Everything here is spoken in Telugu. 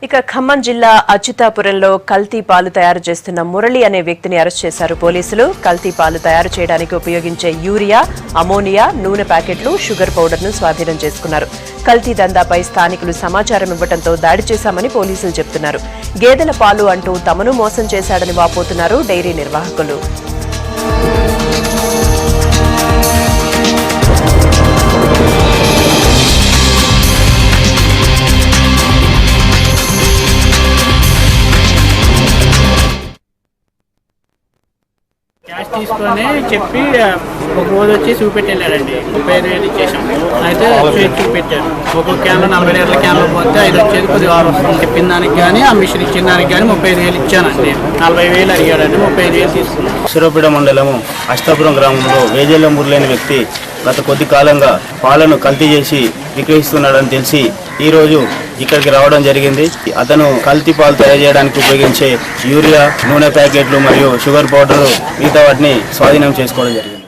ఇక ఖమ్మం జిల్లా అచ్యుతాపురంలో కల్తీ పాలు తయారు చేస్తున్న మురళి అనే వ్యక్తిని అరెస్ట్ చేశారు పోలీసులు. కల్తీ పాలు తయారు చేయడానికి ఉపయోగించే యూరియా, అమోనియా, నూనె ప్యాకెట్లు, షుగర్ పౌడర్ను స్వాధీనం చేసుకున్నారు. కల్తీ దందాపై స్థానికులు సమాచారం ఇవ్వడంతో దాడి చేశామని పోలీసులు చెబుతున్నారు. గేదెల పాలు అంటూ తమను మోసం చేశాడని వాపోతున్నారు డైరీ నిర్వాహకులు. క్యాష్ తీసుకొని చెప్పి ఒక రోజు వచ్చి చూపెట్టేళ్ళాడండి. 35,000 ఇచ్చేసాము. అయితే చూపెట్టారు. ఒక్కొక్క క్యాన్లో 40 లీటర్ల క్యాన్లో పోతే 5 వచ్చేది 10 వారం వస్తుంది. చెప్పిన దానికి కానీ ఆ మిషన్ ఇచ్చిన దానికి కానీ 35,000 ఇచ్చానండి. 40,000 అడిగాడండి. 35,000 తీసుకున్నాం. సూర్యాపేట మండలము అష్టాపురం గ్రామంలో వేజేల మురళి వ్యక్తి గత కొద్ది కాలంగా పాలను కల్తీ చేసి విక్రయిస్తున్నాడని తెలిసి ఈరోజు ఇక్కడికి రావడం జరిగింది. అతను కల్తీ పాలు తయారు చేయడానికి ఉపయోగించే యూరియా, నూనె ప్యాకెట్లు మరియు షుగర్ పౌడర్ మిగతా వాటిని స్వాధీనం చేసుకోవడం జరిగింది.